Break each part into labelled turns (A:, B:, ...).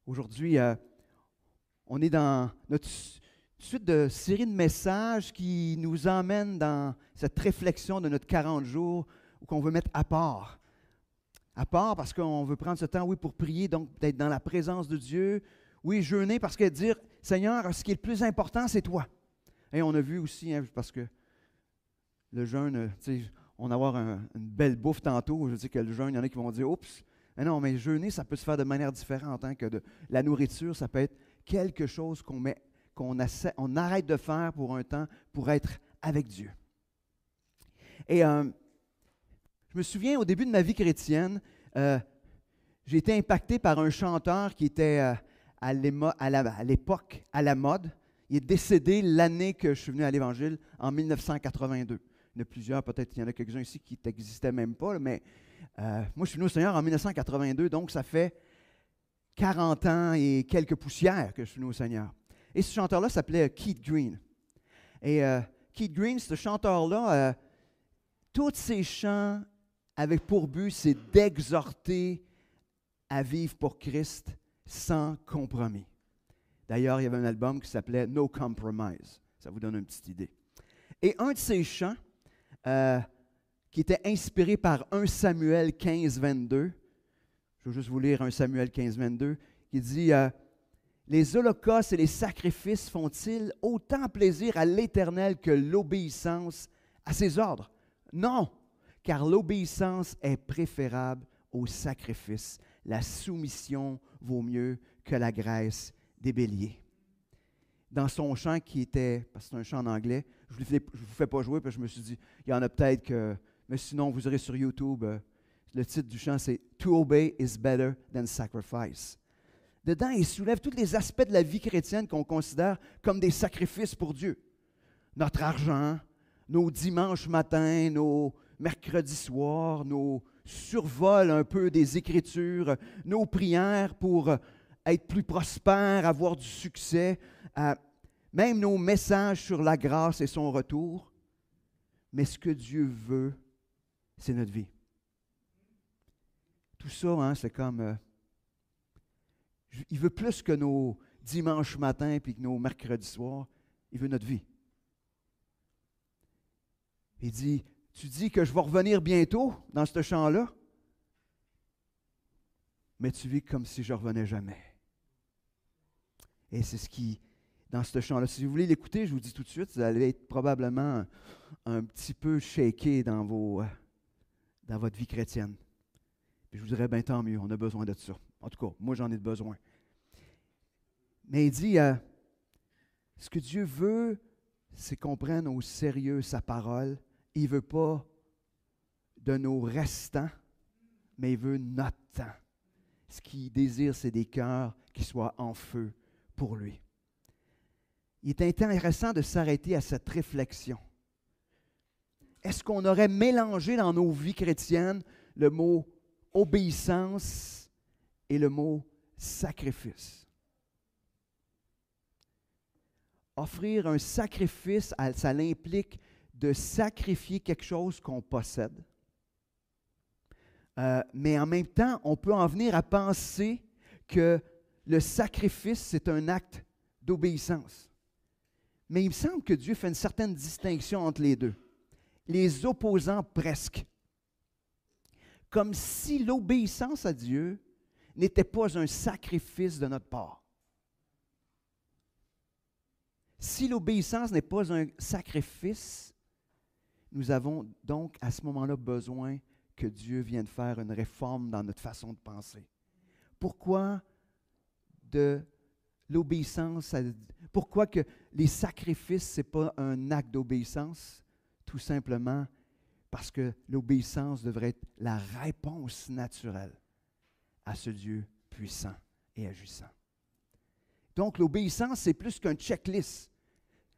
A: Aujourd'hui, on est dans notre suite de série de messages qui nous emmène dans cette réflexion de notre 40 jours qu'on veut mettre à part. À part parce qu'on veut prendre ce temps, oui, pour prier, donc d'être dans la présence de Dieu. Oui, jeûner parce que dire, Seigneur, ce qui est le plus important, c'est toi. Et on a vu aussi, parce que le jeûne, tu sais, on va avoir une belle bouffe tantôt. Je dis que le jeûne, il y en a qui vont dire, oups, mais non, mais jeûner, ça peut se faire de manière différente. Que la nourriture, ça peut être quelque chose qu'on arrête de faire pour un temps pour être avec Dieu. Et je me souviens, au début de ma vie chrétienne, j'ai été impacté par un chanteur qui était à l'époque à la mode. Il est décédé l'année que je suis venu à l'Évangile, en 1982. Il y en a plusieurs, peut-être il y en a quelques-uns ici qui n'existaient même pas, mais moi je suis venu au Seigneur en 1982, donc ça fait 40 ans et quelques poussières que je suis venu au Seigneur. Et ce chanteur-là s'appelait Keith Green. Et Keith Green, ce chanteur-là, tous ses chants avaient pour but, c'est d'exhorter à vivre pour Christ sans compromis. D'ailleurs, il y avait un album qui s'appelait No Compromise. Ça vous donne une petite idée. Et un de ses chants, qui était inspiré par 1 Samuel 15, 22, je vais juste vous lire 1 Samuel 15, 22, qui dit « Les holocaustes et les sacrifices font-ils autant plaisir à l'Éternel que l'obéissance à ses ordres? Non, car l'obéissance est préférable au sacrifice. La soumission vaut mieux que la graisse des béliers. » Dans son chant qui était, parce que c'est un chant en anglais, je ne vous fais pas jouer, parce que je me suis dit, il y en a peut-être que, mais sinon vous aurez sur YouTube, le titre du chant c'est « To obey is better than sacrifice ». Dedans, il soulève tous les aspects de la vie chrétienne qu'on considère comme des sacrifices pour Dieu. Notre argent, nos dimanches matins, nos mercredis soirs, nos survols un peu des Écritures, nos prières pour être plus prospères, avoir du succès, même nos messages sur la grâce et son retour. Mais ce que Dieu veut, c'est notre vie. Tout ça, c'est comme... il veut plus que nos dimanches matins et que nos mercredis soirs. Il veut notre vie. Il dit, tu dis que je vais revenir bientôt dans ce chant-là, mais tu vis comme si je ne revenais jamais. Et c'est ce qui, dans ce chant-là, si vous voulez l'écouter, je vous dis tout de suite, vous allez être probablement un petit peu shaké dans votre vie chrétienne. Puis je vous dirais, bien tant mieux, on a besoin de ça. En tout cas, moi j'en ai besoin. Mais il dit, ce que Dieu veut, c'est qu'on prenne au sérieux sa parole. Il ne veut pas de nos restants, mais il veut notre temps. Ce qu'il désire, c'est des cœurs qui soient en feu pour lui. Il est intéressant de s'arrêter à cette réflexion. Est-ce qu'on aurait mélangé dans nos vies chrétiennes le mot obéissance et le mot sacrifice? Offrir un sacrifice, ça implique de sacrifier quelque chose qu'on possède. Mais en même temps, on peut en venir à penser que le sacrifice, c'est un acte d'obéissance. Mais il me semble que Dieu fait une certaine distinction entre les deux, les opposant presque. Comme si l'obéissance à Dieu n'était pas un sacrifice de notre part. Si l'obéissance n'est pas un sacrifice, nous avons donc à ce moment-là besoin que Dieu vienne faire une réforme dans notre façon de penser. Pourquoi de l'obéissance? Pourquoi que les sacrifices, ce n'est pas un acte d'obéissance? Tout simplement parce que l'obéissance devrait être la réponse naturelle à ce Dieu puissant et agissant. Donc, l'obéissance, c'est plus qu'un checklist.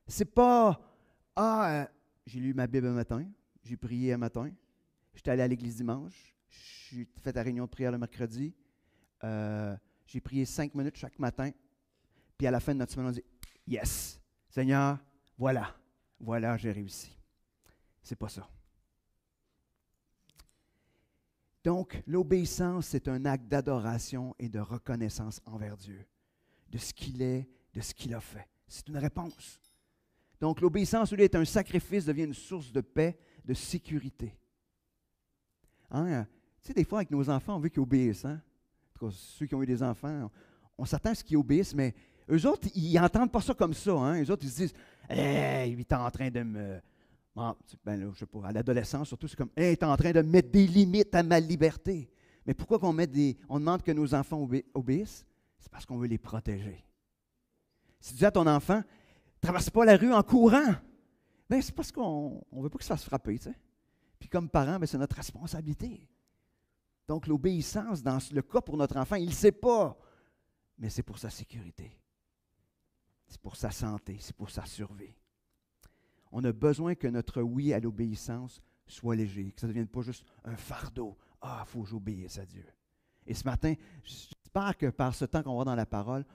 A: C'est pas, j'ai lu ma Bible un matin, j'ai prié un matin, j'étais allé à l'église dimanche, j'ai fait la réunion de prière le mercredi, j'ai prié 5 minutes chaque matin, puis à la fin de notre semaine, on dit « Yes, Seigneur, voilà, j'ai réussi. » C'est pas ça. Donc, l'obéissance, c'est un acte d'adoration et de reconnaissance envers Dieu, de ce qu'il est, de ce qu'il a fait. C'est une réponse. Donc, l'obéissance, au lieu d'être un sacrifice, devient une source de paix, de sécurité. Hein? Tu sais, des fois, avec nos enfants, on veut qu'ils obéissent. Hein? En tout cas, ceux qui ont eu des enfants, on s'attend à ce qu'ils obéissent, mais eux autres, ils n'entendent pas ça comme ça. Hein? Eux autres, ils se disent « Hey, il est en train de me... » Ben là, je sais pas, à l'adolescence, surtout, c'est comme « Hey, tu es en train de mettre des limites à ma liberté. » Mais pourquoi on demande que nos enfants obéissent? C'est parce qu'on veut les protéger. Si tu dis à ton enfant « Traverse pas la rue en courant », bien, c'est parce qu'on ne veut pas que ça se frappe. Tu sais. Puis comme parents, bien, c'est notre responsabilité. Donc, l'obéissance, dans le cas pour notre enfant, il ne sait pas, mais c'est pour sa sécurité. C'est pour sa santé, c'est pour sa survie. On a besoin que notre oui à l'obéissance soit léger, que ça ne devienne pas juste un fardeau. Ah, il faut que j'obéisse à Dieu. Et ce matin, j'espère que par ce temps qu'on va dans la parole,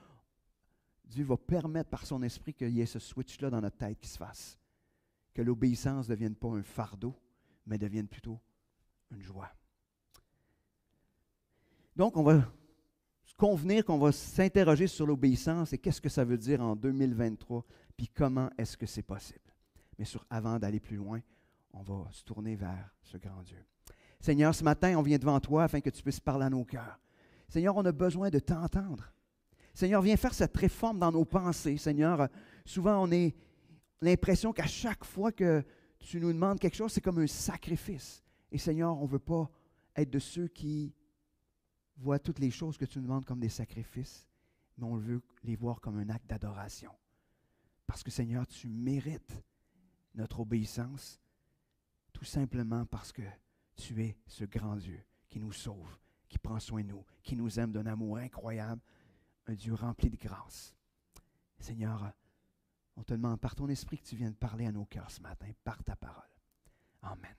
A: Dieu va permettre par son esprit qu'il y ait ce switch-là dans notre tête qui se fasse. Que l'obéissance ne devienne pas un fardeau, mais devienne plutôt une joie. Donc, on va convenir qu'on va s'interroger sur l'obéissance et qu'est-ce que ça veut dire en 2023, puis comment est-ce que c'est possible. Mais avant d'aller plus loin, on va se tourner vers ce grand Dieu. Seigneur, ce matin, on vient devant toi afin que tu puisses parler à nos cœurs. Seigneur, on a besoin de t'entendre. Seigneur, viens faire cette réforme dans nos pensées. Seigneur, souvent on a l'impression qu'à chaque fois que tu nous demandes quelque chose, c'est comme un sacrifice. Et Seigneur, on ne veut pas être de ceux qui voient toutes les choses que tu nous demandes comme des sacrifices, mais on veut les voir comme un acte d'adoration. Parce que Seigneur, tu mérites notre obéissance, tout simplement parce que tu es ce grand Dieu qui nous sauve, qui prend soin de nous, qui nous aime d'un amour incroyable, un Dieu rempli de grâce. Seigneur, on te demande par ton esprit que tu viennes parler à nos cœurs ce matin, par ta parole. Amen.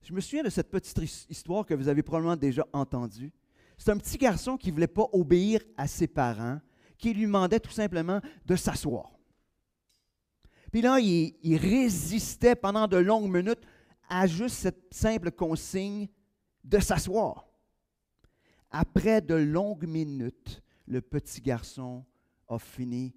A: Je me souviens de cette petite histoire que vous avez probablement déjà entendue. C'est un petit garçon qui ne voulait pas obéir à ses parents, qui lui demandait tout simplement de s'asseoir. Puis là, il résistait pendant de longues minutes à juste cette simple consigne de s'asseoir. Après de longues minutes, le petit garçon a fini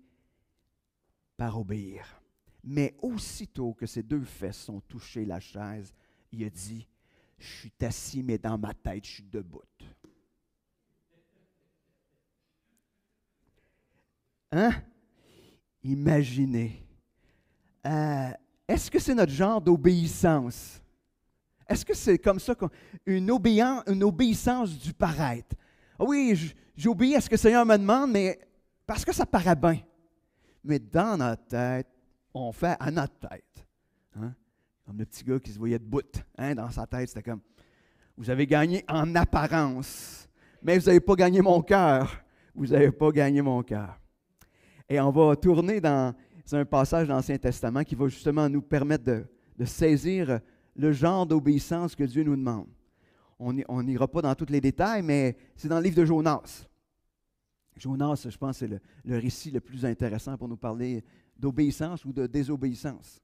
A: par obéir. Mais aussitôt que ses deux fesses ont touché la chaise, il a dit, « Je suis assis, mais dans ma tête, je suis debout. » Hein? Imaginez. Est-ce que c'est notre genre d'obéissance? Est-ce que c'est comme ça, une obéissance du paraître? Ah oui, j'obéis à ce que le Seigneur me demande, mais parce que ça paraît bien. Mais dans notre tête, on fait à notre tête. Hein? Comme le petit gars qui se voyait debout. Hein? Dans sa tête, c'était comme, vous avez gagné en apparence, mais vous n'avez pas gagné mon cœur. Vous n'avez pas gagné mon cœur. Et on va tourner dans un passage de l'Ancien Testament qui va justement nous permettre de saisir le genre d'obéissance que Dieu nous demande. On n'ira pas dans tous les détails, mais c'est dans le livre de Jonas. Jonas, je pense, c'est le récit le plus intéressant pour nous parler d'obéissance ou de désobéissance.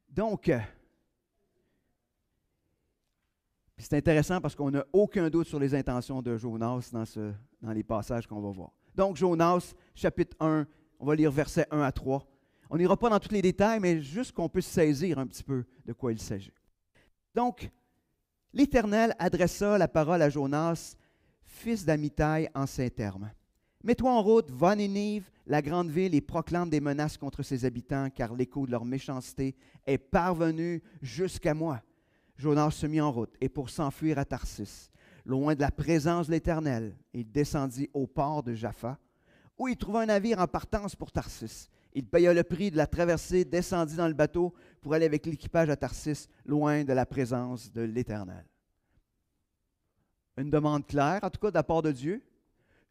A: Donc, c'est intéressant parce qu'on n'a aucun doute sur les intentions de Jonas dans les passages qu'on va voir. Donc, Jonas, chapitre 1, on va lire versets 1 à 3. On n'ira pas dans tous les détails, mais juste qu'on puisse saisir un petit peu de quoi il s'agit. Donc, l'Éternel adressa la parole à Jonas, fils d'Amittai, en ces termes. « Mets-toi en route, va à Ninive, la grande ville, et proclame des menaces contre ses habitants, car l'écho de leur méchanceté est parvenu jusqu'à moi. » Jonas se mit en route, et pour s'enfuir à Tarsis, loin de la présence de l'Éternel, il descendit au port de Jaffa, où il trouva un navire en partance pour Tarsis. Il paya le prix de la traversée, descendit dans le bateau pour aller avec l'équipage à Tarsis, loin de la présence de l'Éternel. Une demande claire, en tout cas de la part de Dieu.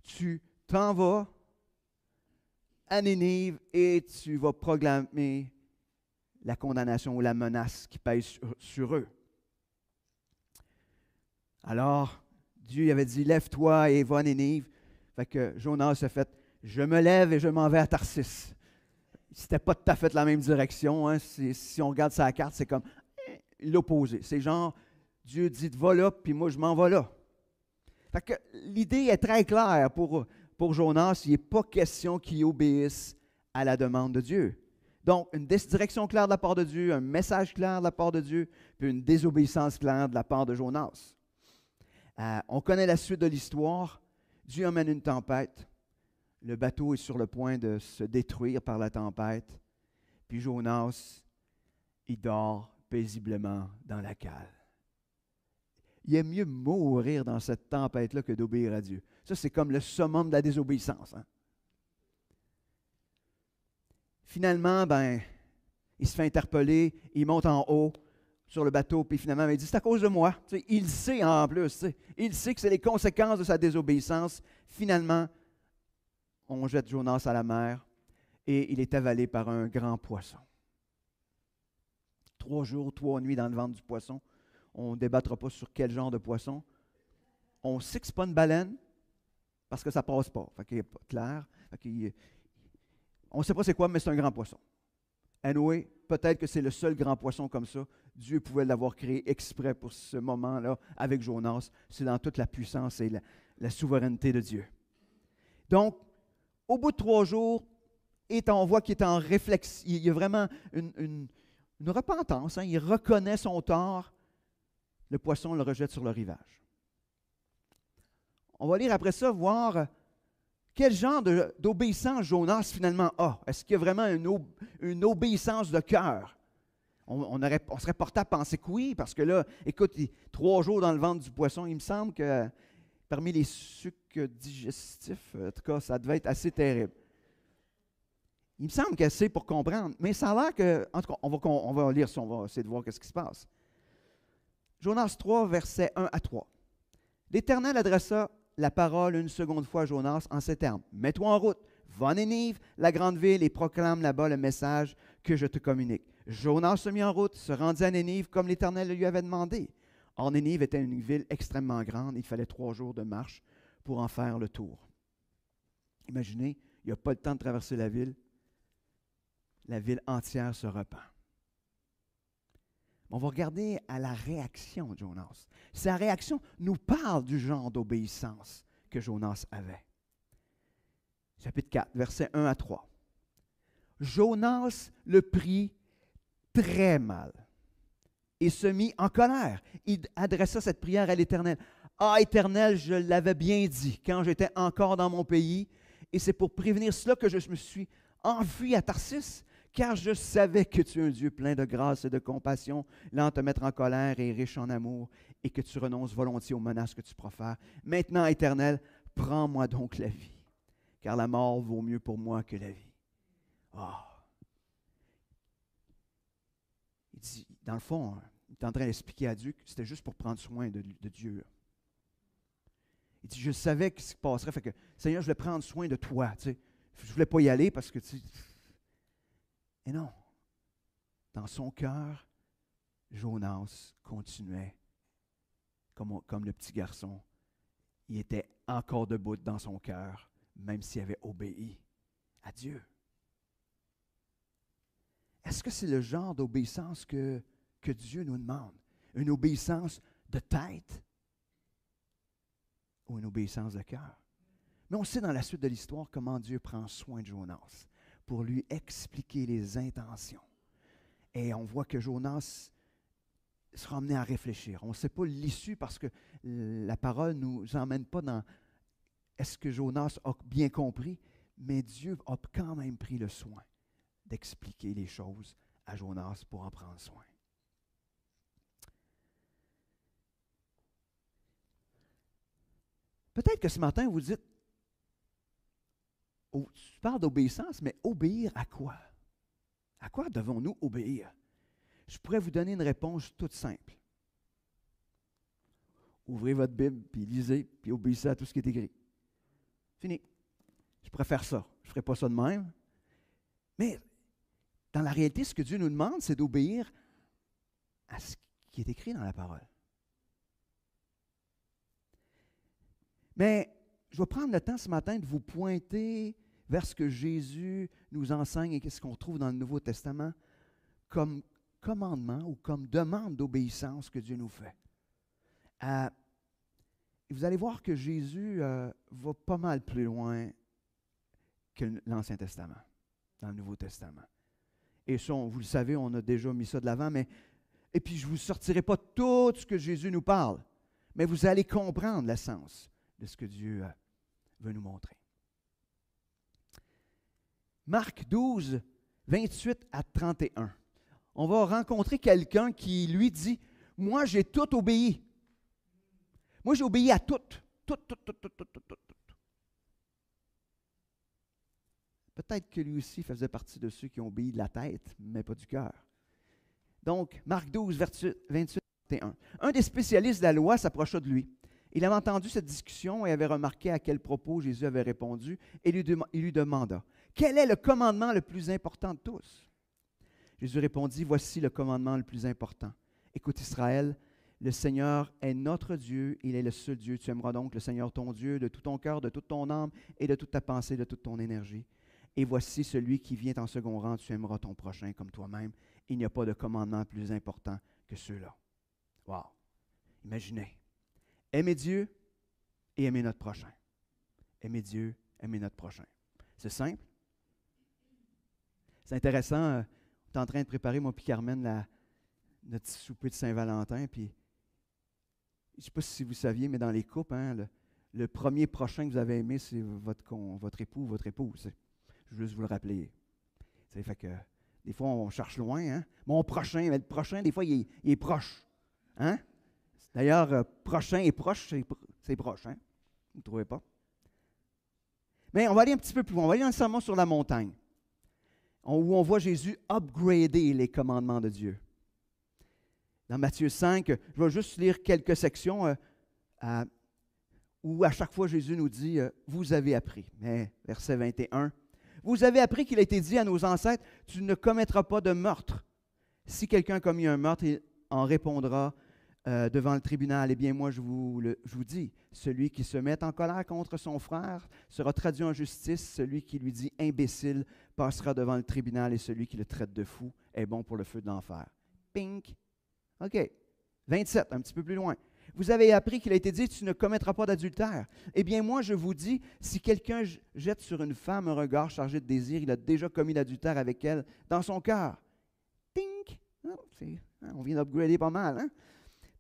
A: Tu t'en vas à Ninive et tu vas proclamer la condamnation ou la menace qui pèse sur eux. Alors, Dieu avait dit, lève-toi et va à Ninive. Fait que Jonas a fait, je me lève et je m'en vais à Tarsis. c'était pas tout à fait la même direction. Hein. Si on regarde sa carte, c'est comme l'opposé. C'est genre, Dieu dit, va là, puis moi, je m'en vais là. Fait que l'idée est très claire pour Jonas. Il n'est pas question qu'il obéisse à la demande de Dieu. Donc, une direction claire de la part de Dieu, un message clair de la part de Dieu, puis une désobéissance claire de la part de Jonas. On connaît la suite de l'histoire. Dieu emmène une tempête. Le bateau est sur le point de se détruire par la tempête. Puis Jonas, il dort paisiblement dans la cale. Il est mieux mourir dans cette tempête-là que d'obéir à Dieu. Ça, c'est comme le summum de la désobéissance. Hein? Finalement, il se fait interpeller, il monte en haut sur le bateau, puis finalement, il dit, c'est à cause de moi. Tu sais, il sait en plus, il sait que c'est les conséquences de sa désobéissance. Finalement, on jette Jonas à la mer et il est avalé par un grand poisson. 3 jours, 3 nuits dans le ventre du poisson. On ne débattra pas sur quel genre de poisson. On sait que ce n'est pas une baleine parce que ça ne passe pas. Fait qu'il n'est pas clair. On ne sait pas c'est quoi, mais c'est un grand poisson. Anyway, peut-être que c'est le seul grand poisson comme ça. Dieu pouvait l'avoir créé exprès pour ce moment-là avec Jonas. C'est dans toute la puissance et la souveraineté de Dieu. Donc, au bout de 3 jours, on voit qu'il est en réflexion. Il y a vraiment une repentance. Hein? Il reconnaît son tort. Le poisson le rejette sur le rivage. On va lire après ça, voir quel genre d'obéissance Jonas finalement a. Est-ce qu'il y a vraiment une obéissance de cœur? On serait porté à penser que oui, parce que là, écoute, 3 jours dans le ventre du poisson, il me semble que parmi les sucs digestifs, en tout cas, ça devait être assez terrible. Il me semble que c'est pour comprendre, mais ça a l'air que, en tout cas, on va lire ça, on va essayer de voir ce qui se passe. Jonas 3, versets 1 à 3. L'Éternel adressa la parole une seconde fois à Jonas en ces termes. « Mets-toi en route, va à Nénive, la grande ville, et proclame là-bas le message que je te communique. » Jonas se mit en route, se rendit à Nénive comme l'Éternel lui avait demandé. Or, Nénive était une ville extrêmement grande. Il fallait 3 jours de marche pour en faire le tour. Imaginez, il n'y a pas le temps de traverser la ville. La ville entière se repent. On va regarder à la réaction de Jonas. Sa réaction nous parle du genre d'obéissance que Jonas avait. Chapitre 4, versets 1 à 3. Jonas le prit très mal et se mit en colère. Il adressa cette prière à l'Éternel. « Ah, Éternel, je l'avais bien dit quand j'étais encore dans mon pays, et c'est pour prévenir cela que je me suis enfui à Tarsis, car je savais que tu es un Dieu plein de grâce et de compassion, lent à te mettre en colère et riche en amour, et que tu renonces volontiers aux menaces que tu profères. Maintenant, Éternel, prends-moi donc la vie, car la mort vaut mieux pour moi que la vie. » Il dit, dans le fond, il est en train d'expliquer à Dieu que c'était juste pour prendre soin de Dieu. Il dit, je savais ce qui passerait, fait que, Seigneur, je voulais prendre soin de toi. Tu sais. Je ne voulais pas y aller parce que, tu sais, et non. Dans son cœur, Jonas continuait comme le petit garçon. Il était encore debout dans son cœur, même s'il avait obéi à Dieu. Est-ce que c'est le genre d'obéissance que Dieu nous demande? Une obéissance de tête ou une obéissance de cœur? Mais on sait dans la suite de l'histoire comment Dieu prend soin de Jonas pour lui expliquer les intentions. Et on voit que Jonas sera amené à réfléchir. On ne sait pas l'issue parce que la parole ne nous emmène pas dans est-ce que Jonas a bien compris, mais Dieu a quand même pris le soin d'expliquer les choses à Jonas pour en prendre soin. Peut-être que ce matin, vous dites, tu parles d'obéissance, mais obéir à quoi? À quoi devons-nous obéir? Je pourrais vous donner une réponse toute simple. Ouvrez votre Bible, puis lisez, puis obéissez à tout ce qui est écrit. Fini. Je pourrais faire ça. Je ne ferai pas ça de même. Mais dans la réalité, ce que Dieu nous demande, c'est d'obéir à ce qui est écrit dans la parole. Mais je vais prendre le temps ce matin de vous pointer vers ce que Jésus nous enseigne et qu'est-ce qu'on trouve dans le Nouveau Testament comme commandement ou comme demande d'obéissance que Dieu nous fait. Vous allez voir que Jésus va pas mal plus loin que l'Ancien Testament, dans le Nouveau Testament. Et ça, vous le savez, on a déjà mis ça de l'avant, et puis je ne vous sortirai pas tout ce que Jésus nous parle, mais vous allez comprendre l'essence de ce que Dieu veut nous montrer. Marc 12, 28 à 31. On va rencontrer quelqu'un qui lui dit, « Moi, j'ai tout obéi. Moi, j'ai obéi à tout. Tout. Peut-être que lui aussi faisait partie de ceux qui ont obéi de la tête, mais pas du cœur. Donc, Marc 12, 28 à 31. Un des spécialistes de la loi s'approcha de lui. Il avait entendu cette discussion et avait remarqué à quel propos Jésus avait répondu et il lui demanda, « Quel est le commandement le plus important de tous? » Jésus répondit, « Voici le commandement le plus important. Écoute Israël, le Seigneur est notre Dieu, il est le seul Dieu. Tu aimeras donc le Seigneur ton Dieu de tout ton cœur, de toute ton âme et de toute ta pensée, de toute ton énergie. Et voici celui qui vient en second rang, tu aimeras ton prochain comme toi-même. Il n'y a pas de commandement plus important que ceux-là. » Wow! Imaginez. Aimer Dieu et aimer notre prochain. Aimer Dieu, aimer notre prochain. C'est simple. C'est intéressant. On est en train de préparer, moi et Carmen, notre souper de Saint-Valentin. Puis, je ne sais pas si vous saviez, mais dans les couples, le premier prochain que vous avez aimé, c'est votre époux ou votre épouse. Je veux juste vous le rappeler. Ça fait que des fois, on cherche loin. Hein? Mon prochain, mais le prochain, des fois, il est proche. Hein? D'ailleurs, prochain et proche, c'est proche. Hein? Vous ne trouvez pas? Mais on va aller un petit peu plus loin. On va aller dans le sermon sur la montagne, où on voit Jésus upgrader les commandements de Dieu. Dans Matthieu 5, je vais juste lire quelques sections où à chaque fois Jésus nous dit « Vous avez appris ». Mais verset 21, « Vous avez appris qu'il a été dit à nos ancêtres, tu ne commettras pas de meurtre. Si quelqu'un a commis un meurtre, il en répondra devant le tribunal. Eh bien, moi, je vous dis, celui qui se met en colère contre son frère sera traduit en justice. Celui qui lui dit imbécile passera devant le tribunal et celui qui le traite de fou est bon pour le feu de l'enfer. » Pink. OK. 27, un petit peu plus loin. « Vous avez appris qu'il a été dit, tu ne commettras pas d'adultère. Eh bien, moi, je vous dis, si quelqu'un jette sur une femme un regard chargé de désir, il a déjà commis l'adultère avec elle dans son cœur. » Tink! Oh, on vient d'upgrader pas mal, hein?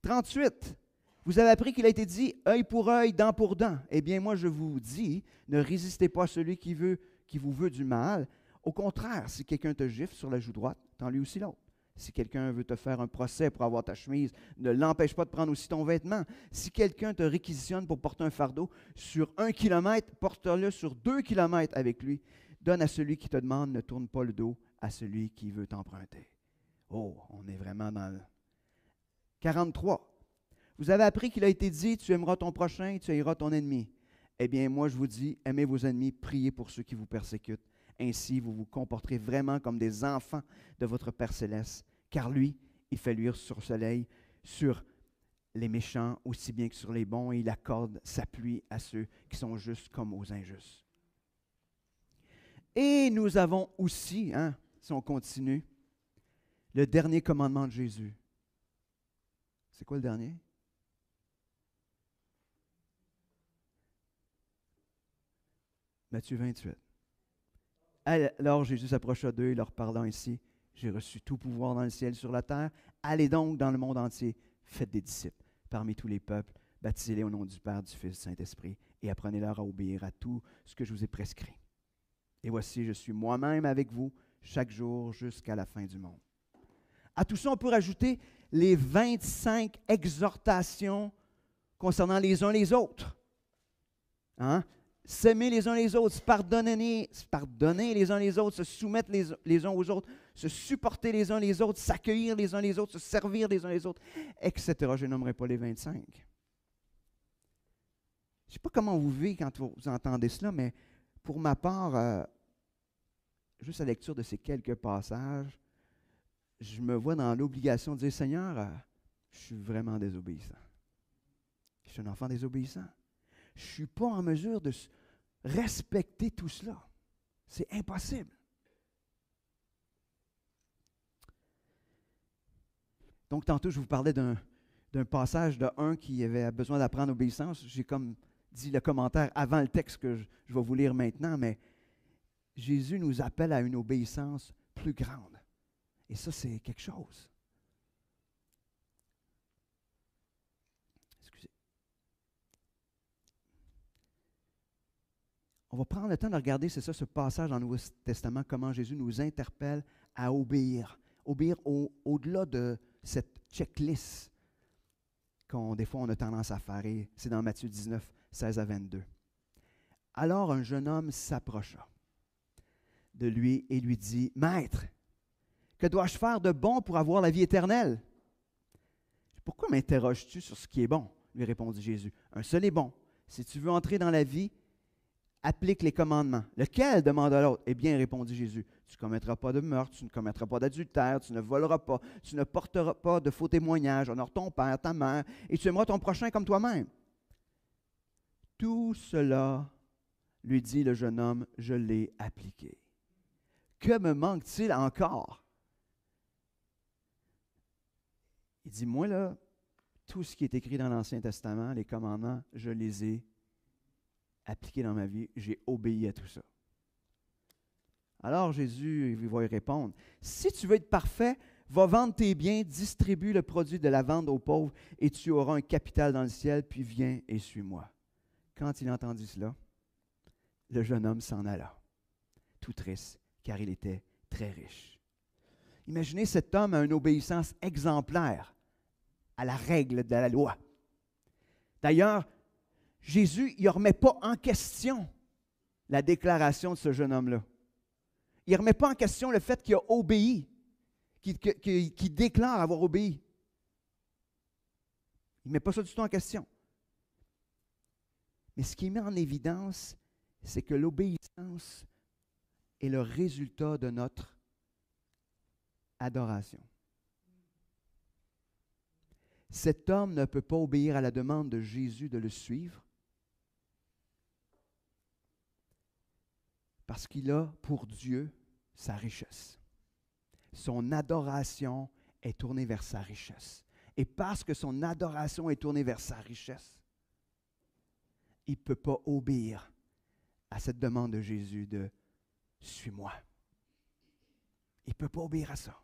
A: 38. Vous avez appris qu'il a été dit œil pour œil, dent pour dent. Eh bien, moi, je vous dis, ne résistez pas à celui qui vous veut du mal. Au contraire, si quelqu'un te gifle sur la joue droite, tends-lui aussi l'autre. Si quelqu'un veut te faire un procès pour avoir ta chemise, ne l'empêche pas de prendre aussi ton vêtement. Si quelqu'un te réquisitionne pour porter un fardeau sur 1 kilomètre, porte-le sur 2 kilomètres avec lui. Donne à celui qui te demande, ne tourne pas le dos à celui qui veut t'emprunter. Oh, on est vraiment dans le 43. Vous avez appris qu'il a été dit, tu aimeras ton prochain et tu haïras ton ennemi. Eh bien, moi, je vous dis, aimez vos ennemis, priez pour ceux qui vous persécutent. Ainsi, vous vous comporterez vraiment comme des enfants de votre Père céleste, car lui, il fait luire son soleil sur les méchants aussi bien que sur les bons, et il accorde sa pluie à ceux qui sont justes comme aux injustes. Et nous avons aussi, si on continue, le dernier commandement de Jésus. C'est quoi le dernier? Matthieu 28. Alors Jésus s'approcha d'eux et leur parlant ainsi, « J'ai reçu tout pouvoir dans le ciel et sur la terre. Allez donc dans le monde entier, faites des disciples parmi tous les peuples, baptisez-les au nom du Père, du Fils, du Saint-Esprit, et apprenez-leur à obéir à tout ce que je vous ai prescrit. Et voici, je suis moi-même avec vous chaque jour jusqu'à la fin du monde. » À tout ça, on peut rajouter les 25 exhortations concernant les uns les autres. Hein? S'aimer les uns les autres, se pardonner les uns les autres, se soumettre les uns aux autres, se supporter les uns les autres, s'accueillir les uns les autres, se servir les uns les autres, etc. Je nommerai pas les 25. Je ne sais pas comment vous vivez quand vous entendez cela, mais pour ma part, juste à la lecture de ces quelques passages, je me vois dans l'obligation de dire, Seigneur, je suis vraiment désobéissant. Je suis un enfant désobéissant. Je ne suis pas en mesure de respecter tout cela. C'est impossible. Donc, tantôt, je vous parlais d'un passage de un qui avait besoin d'apprendre l'obéissance. J'ai comme dit le commentaire avant le texte que je vais vous lire maintenant, mais Jésus nous appelle à une obéissance plus grande. Et ça, c'est quelque chose. Excusez. On va prendre le temps de regarder, c'est ça, ce passage dans le Nouveau Testament, comment Jésus nous interpelle à obéir. Obéir au-delà de cette checklist des fois, on a tendance à faire. Et c'est dans Matthieu 19, 16 à 22. Alors, un jeune homme s'approcha de lui et lui dit, « Maître, que dois-je faire de bon pour avoir la vie éternelle? » « Pourquoi m'interroges-tu sur ce qui est bon? » lui répondit Jésus. « Un seul est bon. Si tu veux entrer dans la vie, applique les commandements. »« Lequel? » demanda l'autre. « Eh bien, répondit Jésus, tu ne commettras pas de meurtre, tu ne commettras pas d'adultère, tu ne voleras pas, tu ne porteras pas de faux témoignages, honore ton père, ta mère, et tu aimeras ton prochain comme toi-même. » Tout cela, lui dit le jeune homme, je l'ai appliqué. Que me manque-t-il encore? Il dit, moi là, tout ce qui est écrit dans l'Ancien Testament, les commandements, je les ai appliqués dans ma vie, j'ai obéi à tout ça. Alors Jésus, il va y répondre, si tu veux être parfait, va vendre tes biens, distribue le produit de la vente aux pauvres, et tu auras un capital dans le ciel, puis viens et suis-moi. Quand il entendit cela, le jeune homme s'en alla, tout triste, car il était très riche. Imaginez cet homme a une obéissance exemplaire à la règle de la loi. D'ailleurs, Jésus ne remet pas en question la déclaration de ce jeune homme-là. Il ne remet pas en question le fait qu'il a obéi, qu'il déclare avoir obéi. Il ne met pas ça du tout en question. Mais ce qui met en évidence, c'est que l'obéissance est le résultat de notre adoration. Cet homme ne peut pas obéir à la demande de Jésus de le suivre parce qu'il a pour Dieu sa richesse. Son adoration est tournée vers sa richesse. Et parce que son adoration est tournée vers sa richesse, il ne peut pas obéir à cette demande de Jésus de « suis-moi ». Il ne peut pas obéir à ça.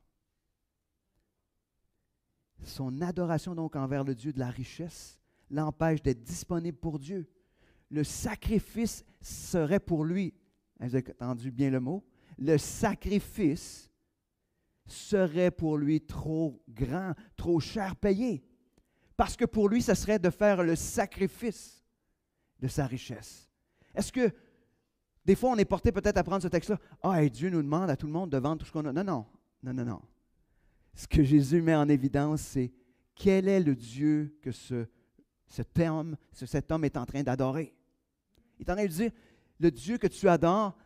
A: Son adoration donc envers le Dieu de la richesse l'empêche d'être disponible pour Dieu. Le sacrifice serait pour lui, vous avez entendu bien le mot, le sacrifice serait pour lui trop grand, trop cher payé. Parce que pour lui, ce serait de faire le sacrifice de sa richesse. Est-ce que des fois, on est porté peut-être à prendre ce texte-là, « Ah, et Dieu nous demande à tout le monde de vendre tout ce qu'on a. » Non. Ce que Jésus met en évidence, c'est quel est le Dieu que cet homme est en train d'adorer. Il est en train de dire, le Dieu que tu adores,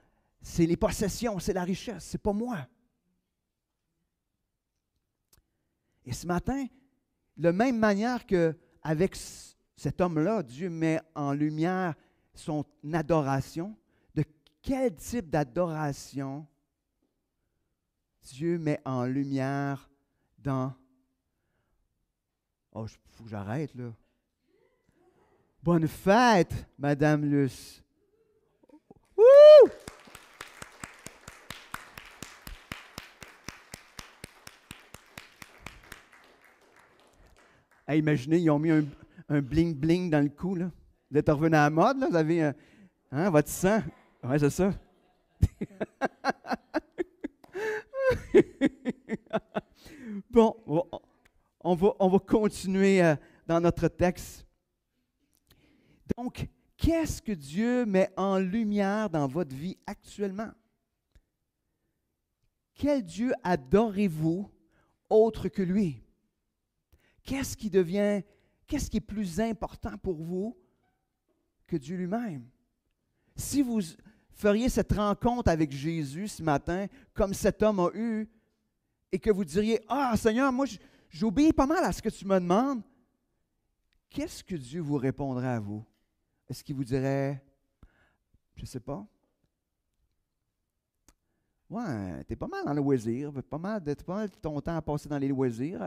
A: c'est les possessions, c'est la richesse, c'est pas moi. Et ce matin, de la même manière qu'avec cet homme-là, Dieu met en lumière son adoration. De quel type d'adoration Dieu met en lumière dans... Oh, il faut que j'arrête, là. Bonne fête, Madame Luce. Wouh! Hey, imaginez, ils ont mis un bling-bling dans le cou, là. Vous êtes revenu à la mode, là? Vous avez votre sang. Oui, c'est ça. Bon, on va continuer dans notre texte. Donc, qu'est-ce que Dieu met en lumière dans votre vie actuellement? Quel Dieu adorez-vous autre que lui? Qu'est-ce qui est plus important pour vous que Dieu lui-même? Si vous feriez cette rencontre avec Jésus ce matin, comme cet homme a eu, et que vous diriez, « Ah, Seigneur, moi, j'obéis pas mal à ce que tu me demandes. » Qu'est-ce que Dieu vous répondrait à vous? Est-ce qu'il vous dirait, je ne sais pas, Ouais, tu es pas mal dans le loisir, pas mal de ton temps à passer dans les loisirs.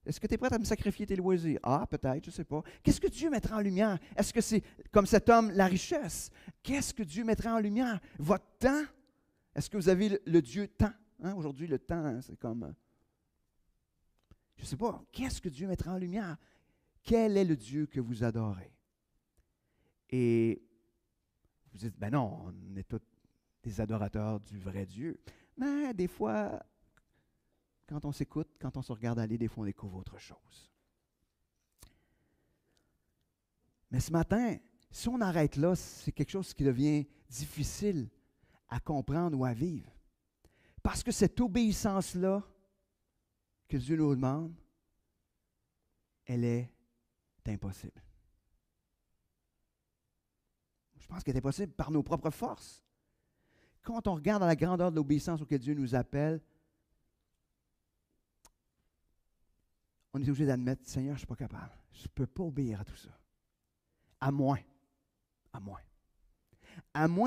A: Est-ce que tu es prêt à me sacrifier tes loisirs? Ah, peut-être, je ne sais pas. Qu'est-ce que Dieu mettra en lumière? Est-ce que c'est, comme cet homme, la richesse? Qu'est-ce que Dieu mettra en lumière? Votre temps? Est-ce que vous avez le Dieu temps? Hein, aujourd'hui, le temps, hein, c'est comme... je ne sais pas. Qu'est-ce que Dieu mettra en lumière? Quel est le Dieu que vous adorez? Et vous dites, ben non, on est tous des adorateurs du vrai Dieu. Mais des fois, quand on s'écoute, quand on se regarde aller, des fois, on découvre autre chose. Mais ce matin, si on arrête là, c'est quelque chose qui devient difficile à comprendre ou à vivre. Parce que cette obéissance-là que Dieu nous demande, elle est impossible. Je pense qu'elle est impossible par nos propres forces. Quand on regarde à la grandeur de l'obéissance auquel Dieu nous appelle, on est obligé d'admettre, Seigneur, je ne suis pas capable. Je ne peux pas obéir à tout ça. À moins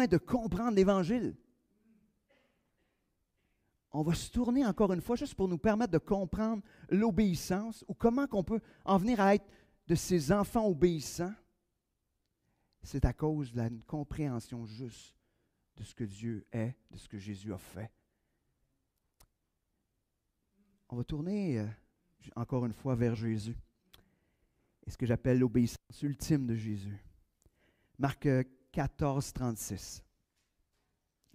A: de comprendre l'Évangile. On va se tourner encore une fois juste pour nous permettre de comprendre l'obéissance ou comment on peut en venir à être de ces enfants obéissants. C'est à cause de la compréhension juste de ce que Dieu est, de ce que Jésus a fait. On va tourner encore une fois vers Jésus. Et ce que j'appelle l'obéissance ultime de Jésus. Marc 14, 36.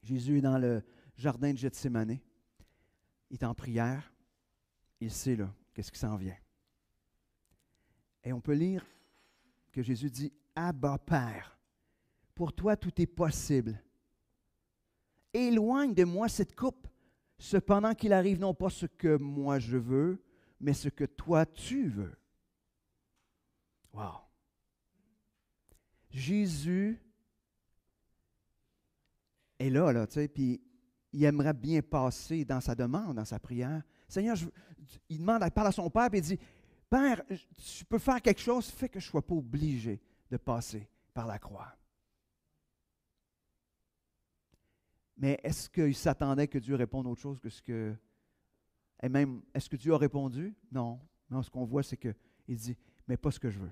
A: Jésus est dans le jardin de Gethsémani. Il est en prière. Il sait là, qu'est-ce qui s'en vient. Et on peut lire que Jésus dit, « Abba, Père, pour toi tout est possible. Éloigne de moi cette coupe, cependant qu'il arrive non pas ce que moi je veux, mais ce que toi tu veux. » Wow! Jésus est là, tu sais, puis il aimerait bien passer dans sa demande, dans sa prière. Seigneur, il parle à son Père, puis il dit, « Père, tu peux faire quelque chose, fais que je ne sois pas obligé de passer par la croix. » Mais est-ce qu'il s'attendait que Dieu réponde autre chose que ce que... Et même, est-ce que Dieu a répondu? Non. Non, ce qu'on voit, c'est qu'il dit, mais pas ce que je veux.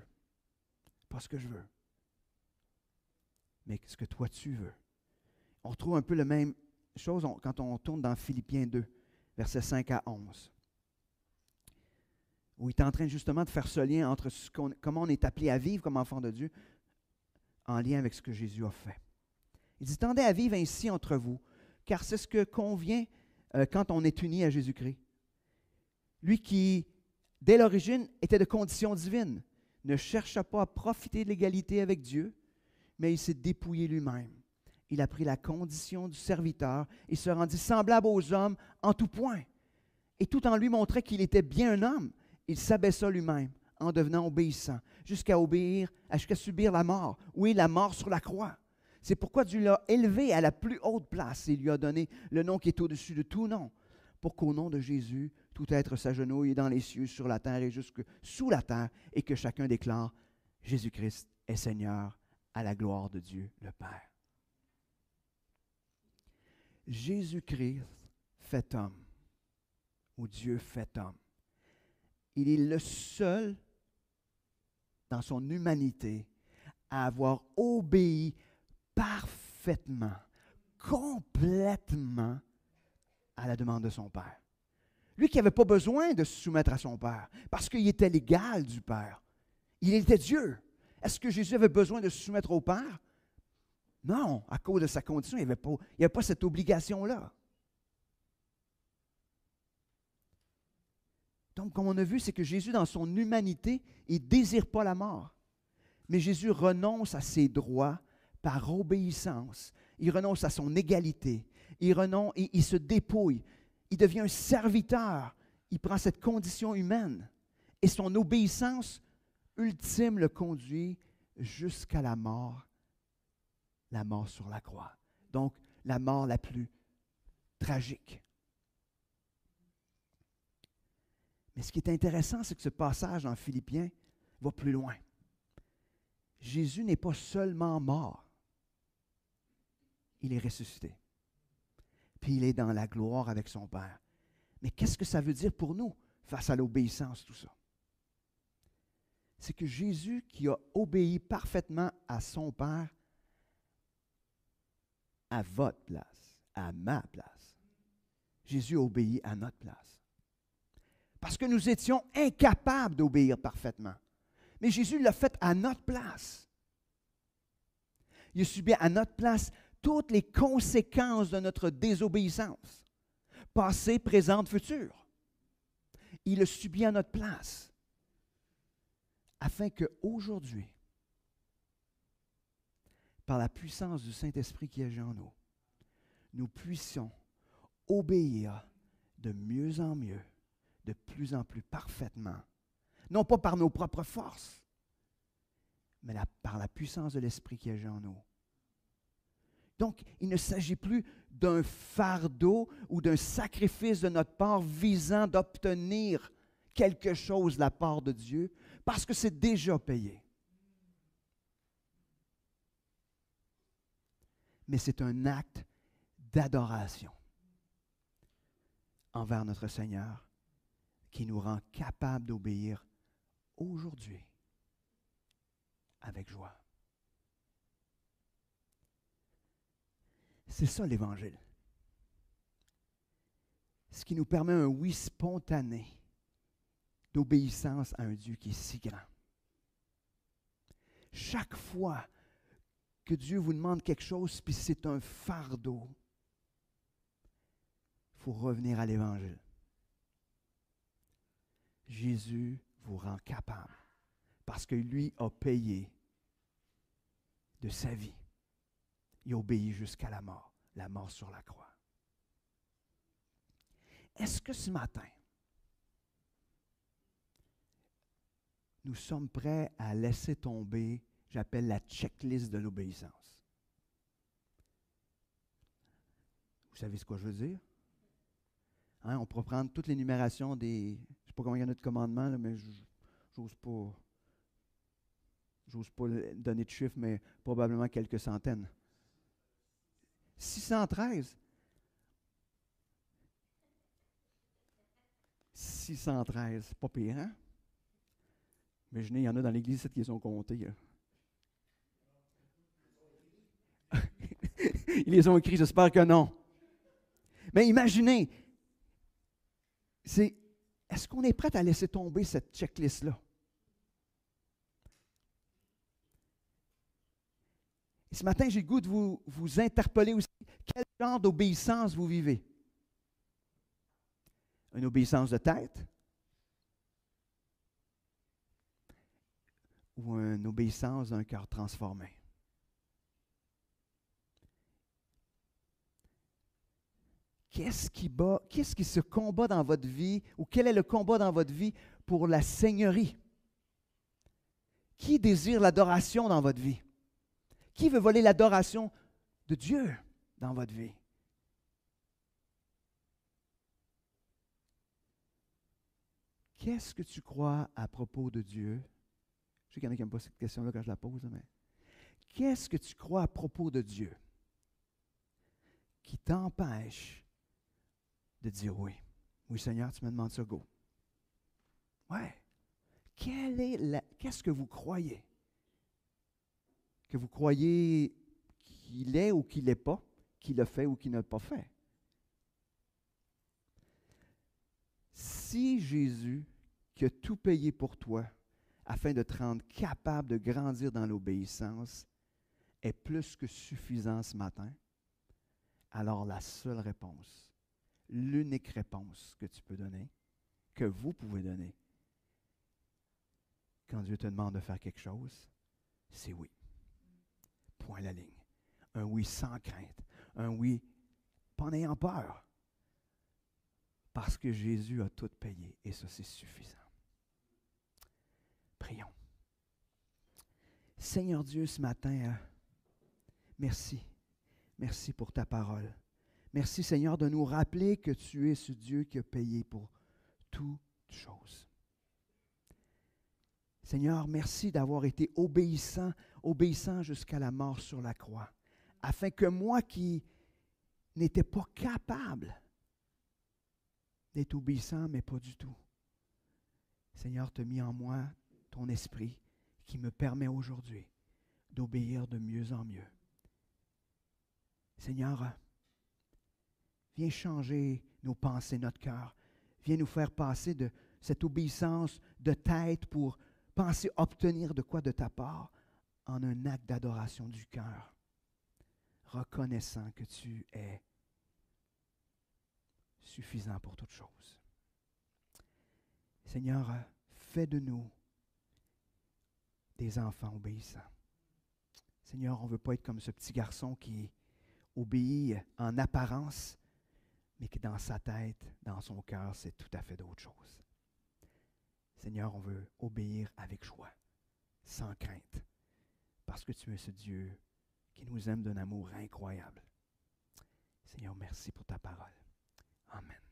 A: Pas ce que je veux. Mais ce que toi tu veux. On retrouve un peu la même chose quand on tourne dans Philippiens 2, versets 5 à 11. Où il est en train justement de faire ce lien entre comment on est appelé à vivre comme enfant de Dieu en lien avec ce que Jésus a fait. Il dit, tendez à vivre ainsi entre vous, car c'est ce que convient quand on est uni à Jésus-Christ. Lui qui, dès l'origine, était de condition divine, ne chercha pas à profiter de l'égalité avec Dieu, mais il s'est dépouillé lui-même. Il a pris la condition du serviteur et se rendit semblable aux hommes en tout point. Et tout en lui montrait qu'il était bien un homme, il s'abaissa lui-même en devenant obéissant, jusqu'à subir la mort. Oui, la mort sur la croix. C'est pourquoi Dieu l'a élevé à la plus haute place et lui a donné le nom qui est au-dessus de tout nom, pour qu'au nom de Jésus, tout être s'agenouille dans les cieux, sur la terre et jusque sous la terre, et que chacun déclare Jésus-Christ est Seigneur, à la gloire de Dieu le Père. Jésus-Christ fait homme, ou Dieu fait homme. Il est le seul dans son humanité à avoir obéi parfaitement, complètement à la demande de son Père. Lui qui n'avait pas besoin de se soumettre à son Père, parce qu'il était l'égal du Père. Il était Dieu. Est-ce que Jésus avait besoin de se soumettre au Père? Non, à cause de sa condition, il n'y avait pas cette obligation-là. Donc, comme on a vu, c'est que Jésus, dans son humanité, il ne désire pas la mort. Mais Jésus renonce à ses droits par obéissance. Il renonce à son égalité. Il se dépouille. Il devient un serviteur. Il prend cette condition humaine. Et son obéissance ultime le conduit jusqu'à la mort sur la croix. Donc, la mort la plus tragique. Mais ce qui est intéressant, c'est que ce passage dans Philippiens va plus loin. Jésus n'est pas seulement mort, il est ressuscité. puis il est dans la gloire avec son Père. Mais qu'est-ce que ça veut dire pour nous face à l'obéissance, tout ça? C'est que Jésus, qui a obéi parfaitement à son Père, à votre place, à ma place, Jésus a obéi à notre place. Parce que nous étions incapables d'obéir parfaitement. Mais Jésus l'a fait à notre place. Il a subi à notre place toutes les conséquences de notre désobéissance, passée, présente, future. Il a subi à notre place, afin qu'aujourd'hui, par la puissance du Saint-Esprit qui agit en nous, nous puissions obéir de mieux en mieux, de plus en plus parfaitement, non pas par nos propres forces, mais par la puissance de l'Esprit qui agit en nous. Donc, il ne s'agit plus d'un fardeau ou d'un sacrifice de notre part visant d'obtenir quelque chose de la part de Dieu, parce que c'est déjà payé. Mais c'est un acte d'adoration envers notre Seigneur qui nous rend capables d'obéir aujourd'hui avec joie. C'est ça l'Évangile. Ce qui nous permet un oui spontané d'obéissance à un Dieu qui est si grand. Chaque fois que Dieu vous demande quelque chose, puis c'est un fardeau, il faut revenir à l'Évangile. Jésus vous rend capable parce que lui a payé de sa vie. Il obéit jusqu'à la mort sur la croix. Est-ce que ce matin, nous sommes prêts à laisser tomber, j'appelle la checklist de l'obéissance? Vous savez ce que je veux dire? Hein, on pourrait prendre toute l'énumération des... Je ne sais pas combien il y en a de commandements, là, mais j'ose pas donner de chiffres, mais probablement quelques centaines. 613. 613, pas pire, hein? Imaginez, il y en a dans l'Église qui les ont comptés. Ils les ont écrits, j'espère que non. Mais imaginez, est-ce qu'on est prêt à laisser tomber cette checklist-là? Et ce matin, j'ai le goût de vous interpeller aussi. Quel genre d'obéissance vous vivez? Une obéissance de tête? Ou une obéissance d'un cœur transformé? Qu'est-ce qui se combat dans votre vie, ou quel est le combat dans votre vie pour la seigneurie? Qui désire l'adoration dans votre vie? Qui veut voler l'adoration de Dieu dans votre vie? Qu'est-ce que tu crois à propos de Dieu? Je sais qu'il y en a qui n'aiment pas cette question-là quand je la pose, mais qu'est-ce que tu crois à propos de Dieu qui t'empêche de dire oui? Oui, Seigneur, tu me demandes ça, go. Ouais. Qu'est-ce que vous croyez? Que vous croyez qu'il est ou qu'il n'est pas, qu'il a fait ou qu'il n'a pas fait. Si Jésus, qui a tout payé pour toi, afin de te rendre capable de grandir dans l'obéissance, est plus que suffisant ce matin, alors la seule réponse, l'unique réponse que tu peux donner, que vous pouvez donner, quand Dieu te demande de faire quelque chose, c'est oui. Point la ligne. Un oui sans crainte. Un oui pas en ayant peur. Parce que Jésus a tout payé et ça, c'est suffisant. Prions. Seigneur Dieu, ce matin, merci. Merci pour ta parole. Merci, Seigneur, de nous rappeler que tu es ce Dieu qui a payé pour toutes choses. Seigneur, merci d'avoir été obéissant jusqu'à la mort sur la croix, afin que moi qui n'étais pas capable d'être obéissant, mais pas du tout. Seigneur, tu as mis en moi ton esprit qui me permet aujourd'hui d'obéir de mieux en mieux. Seigneur, viens changer nos pensées, notre cœur. Viens nous faire passer de cette obéissance de tête pour penser obtenir de quoi de ta part en un acte d'adoration du cœur, reconnaissant que tu es suffisant pour toutes choses. Seigneur, fais de nous des enfants obéissants. Seigneur, on ne veut pas être comme ce petit garçon qui obéit en apparence, mais qui dans sa tête, dans son cœur, c'est tout à fait d'autres choses. Seigneur, on veut obéir avec joie, sans crainte, parce que tu es ce Dieu qui nous aime d'un amour incroyable. Seigneur, merci pour ta parole. Amen.